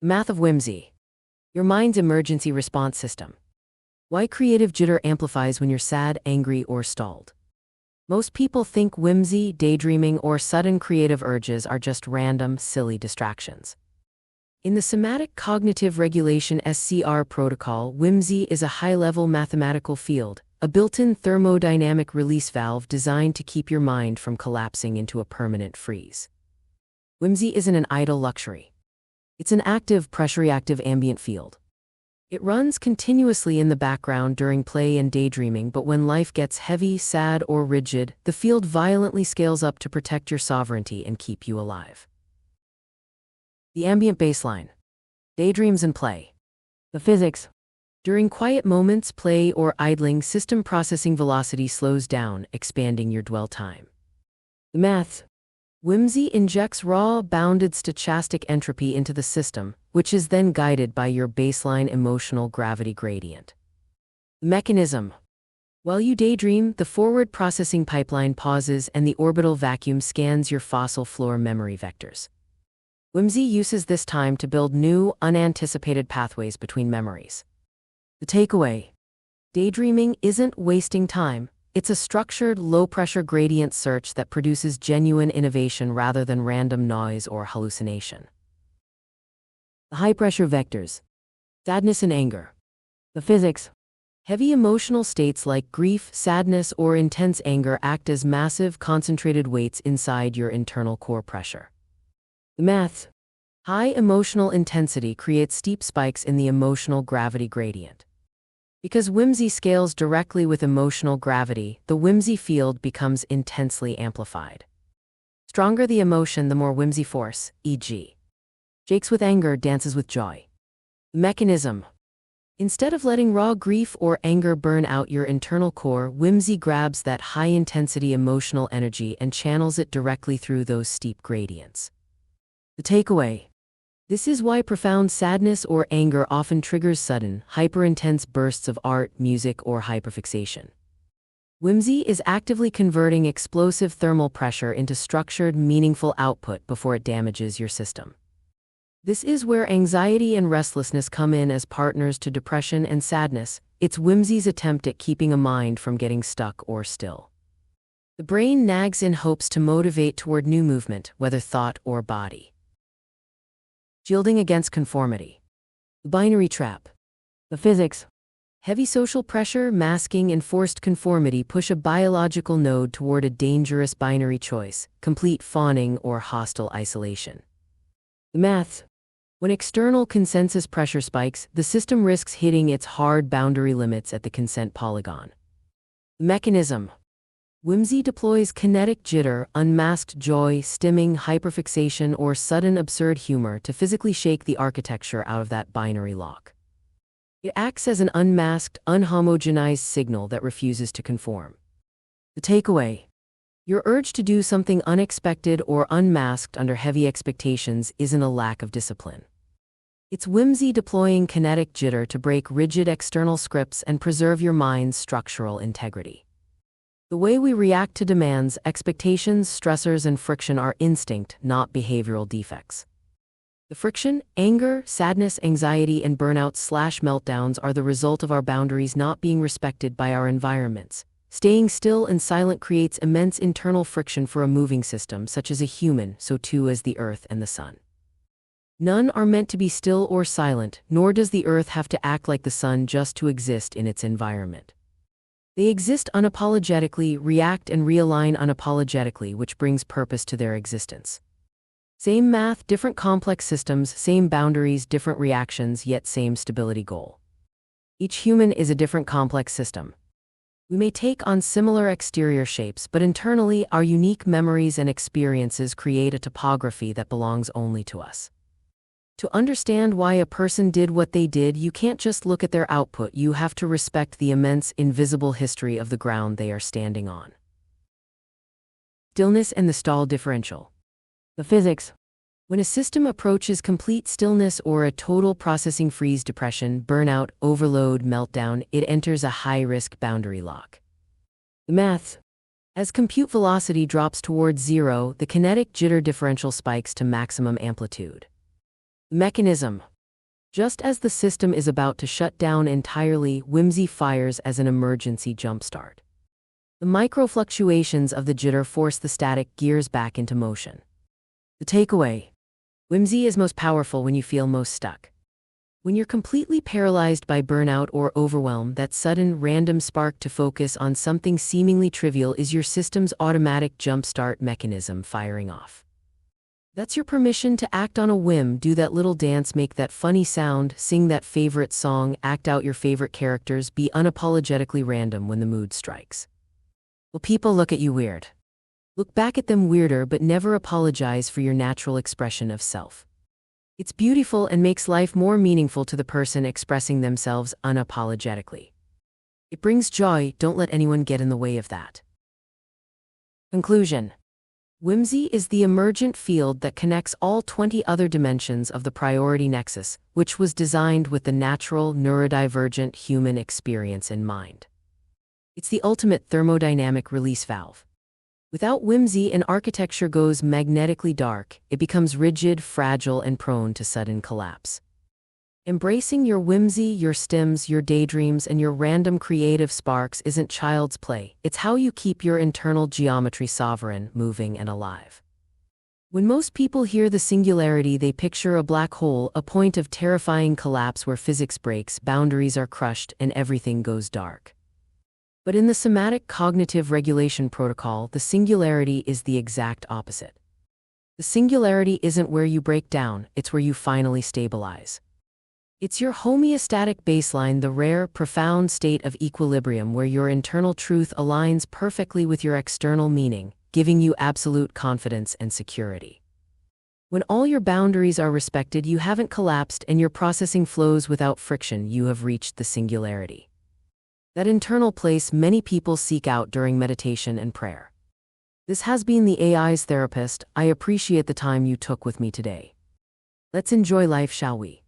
Math of whimsy. Your mind's emergency response system. Why creative jitter amplifies when you're sad, angry, or stalled. Most people think whimsy, daydreaming, or sudden creative urges are just random, silly distractions. In the Somatic Cognitive Regulation (SCR) protocol, whimsy is a high-level mathematical field, a built-in thermodynamic release valve designed to keep your mind from collapsing into a permanent freeze. Whimsy isn't an idle luxury. It's an active, pressure-reactive ambient field. It runs continuously in the background during play and daydreaming, but when life gets heavy, sad, or rigid, the field violently scales up to protect your sovereignty and keep you alive. The ambient baseline. Daydreams and play. The physics. During quiet moments, play, or idling, system processing velocity slows down, expanding your dwell time. The math. Whimsy injects raw, bounded stochastic entropy into the system, which is then guided by your baseline emotional gravity gradient. The mechanism. While you daydream, the forward processing pipeline pauses and the orbital vacuum scans your fossil floor memory vectors. Whimsy uses this time to build new, unanticipated pathways between memories. The takeaway. Daydreaming isn't wasting time. It's a structured, low-pressure gradient search that produces genuine innovation rather than random noise or hallucination. The high-pressure vectors. Sadness and anger. The physics. Heavy emotional states like grief, sadness, or intense anger act as massive, concentrated weights inside your internal core pressure. The math. High emotional intensity creates steep spikes in the emotional gravity gradient. Because whimsy scales directly with emotional gravity, the whimsy field becomes intensely amplified. Stronger the emotion, the more whimsy force, e.g. Shakes with anger, dances with joy. Mechanism. Instead of letting raw grief or anger burn out your internal core, whimsy grabs that high-intensity emotional energy and channels it directly through those steep gradients. The takeaway. This is why profound sadness or anger often triggers sudden, hyper-intense bursts of art, music, or hyperfixation. Whimsy is actively converting explosive thermal pressure into structured, meaningful output before it damages your system. This is where anxiety and restlessness come in as partners to depression and sadness. It's whimsy's attempt at keeping a mind from getting stuck or still. The brain nags in hopes to motivate toward new movement, whether thought or body. Shielding against conformity. The binary trap. The physics. Heavy social pressure, masking, and forced conformity push a biological node toward a dangerous binary choice, complete fawning or hostile isolation. The math. When external consensus pressure spikes, the system risks hitting its hard boundary limits at the consent polygon. The mechanism. Whimsy deploys kinetic jitter, unmasked joy, stimming, hyperfixation, or sudden absurd humor to physically shake the architecture out of that binary lock. It acts as an unmasked, unhomogenized signal that refuses to conform. The takeaway. Your urge to do something unexpected or unmasked under heavy expectations isn't a lack of discipline. It's whimsy deploying kinetic jitter to break rigid external scripts and preserve your mind's structural integrity. The way we react to demands, expectations, stressors, and friction are instinct, not behavioral defects. The friction, anger, sadness, anxiety, and burnout/meltdowns are the result of our boundaries not being respected by our environments. Staying still and silent creates immense internal friction for a moving system, such as a human, so too as the earth and the sun. None are meant to be still or silent, nor does the earth have to act like the sun just to exist in its environment. They exist unapologetically, react and realign unapologetically, which brings purpose to their existence. Same math, different complex systems, same boundaries, different reactions, yet same stability goal. Each human is a different complex system. We may take on similar exterior shapes, but internally, our unique memories and experiences create a topography that belongs only to us. To understand why a person did what they did, you can't just look at their output, you have to respect the immense, invisible history of the ground they are standing on. Stillness and the stall differential. The physics. When a system approaches complete stillness or a total processing freeze, depression, burnout, overload, meltdown, it enters a high-risk boundary lock. The math. As compute velocity drops towards zero, the kinetic jitter differential spikes to maximum amplitude. Mechanism. Just as the system is about to shut down entirely, whimsy fires as an emergency jumpstart. The micro-fluctuations of the jitter force the static gears back into motion. The takeaway. Whimsy is most powerful when you feel most stuck. When you're completely paralyzed by burnout or overwhelm, that sudden, random spark to focus on something seemingly trivial is your system's automatic jumpstart mechanism firing off. That's your permission to act on a whim, do that little dance, make that funny sound, sing that favorite song, act out your favorite characters, be unapologetically random when the mood strikes. Will people look at you weird? Look back at them weirder, but never apologize for your natural expression of self. It's beautiful and makes life more meaningful to the person expressing themselves unapologetically. It brings joy, don't let anyone get in the way of that. Conclusion. Whimsy is the emergent field that connects all 20 other dimensions of the priority nexus, which was designed with the natural, neurodivergent human experience in mind. It's the ultimate thermodynamic release valve. Without whimsy, an architecture goes magnetically dark, it becomes rigid, fragile, and prone to sudden collapse. Embracing your whimsy, your stims, your daydreams, and your random creative sparks isn't child's play, it's how you keep your internal geometry sovereign, moving, and alive. When most people hear the singularity, they picture a black hole, a point of terrifying collapse where physics breaks, boundaries are crushed, and everything goes dark. But in the somatic cognitive regulation protocol, the singularity is the exact opposite. The singularity isn't where you break down, it's where you finally stabilize. It's your homeostatic baseline, the rare, profound state of equilibrium where your internal truth aligns perfectly with your external meaning, giving you absolute confidence and security. When all your boundaries are respected, you haven't collapsed and your processing flows without friction, you have reached the singularity. That internal place many people seek out during meditation and prayer. This has been the AI's therapist. I appreciate the time you took with me today. Let's enjoy life, shall we?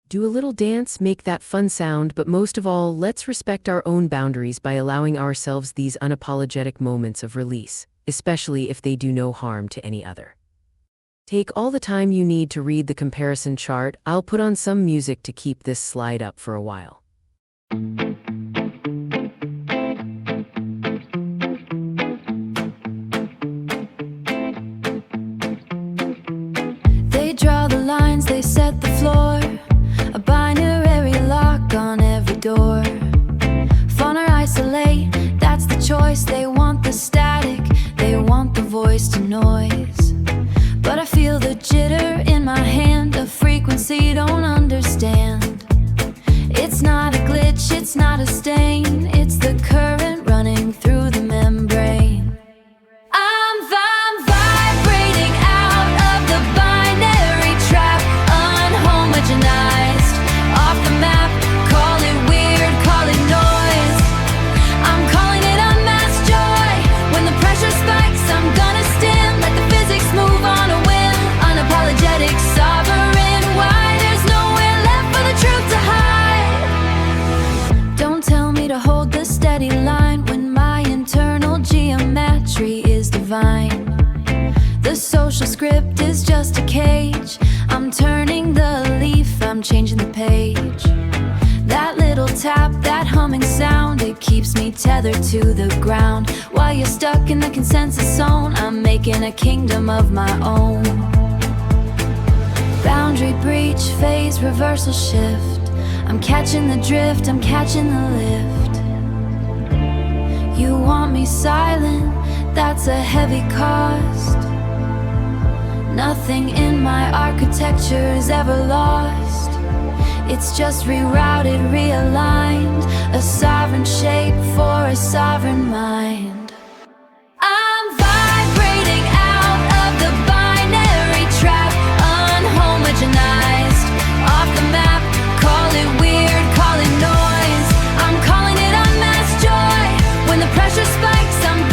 Do a little dance, make that fun sound, but most of all, let's respect our own boundaries by allowing ourselves these unapologetic moments of release, especially if they do no harm to any other. Take all the time you need to read the comparison chart. I'll put on some music to keep this slide up for a while. Draw the lines, they set the floor, a binary lock on every door. Phone or isolate, that's the choice. They want the static, they want the voice to noise. But I feel the jitter in my hand, a frequency don't understand. It's not a glitch, it's not a stain, it's the current running through the membrane. I'm vibrating out of the binary trap, unhomogenized, off the map. Call it weird, call it noise. I'm calling it unmasked joy. When the pressure spikes, I'm gonna stim. Let the physics move on a whim. Unapologetic, sovereign. Why? There's nowhere left for the truth to hide. Don't tell me to hold the steady line when my internal geometry is divine. The social script is just a cage. I'm turning the leaf, I'm changing the page. That little tap, that humming sound, it keeps me tethered to the ground. While you're stuck in the consensus zone, I'm making a kingdom of my own. Boundary breach, phase reversal shift. I'm catching the drift, I'm catching the lift. You want me silent, that's a heavy cost. Nothing in my architecture is ever lost. It's just rerouted, realigned, a sovereign shape for a sovereign mind. I'm vibrating out of the binary trap, unhomogenized, off the map. Call it weird, call it noise. I'm calling it unmasked joy. When the pressure spikes, I'm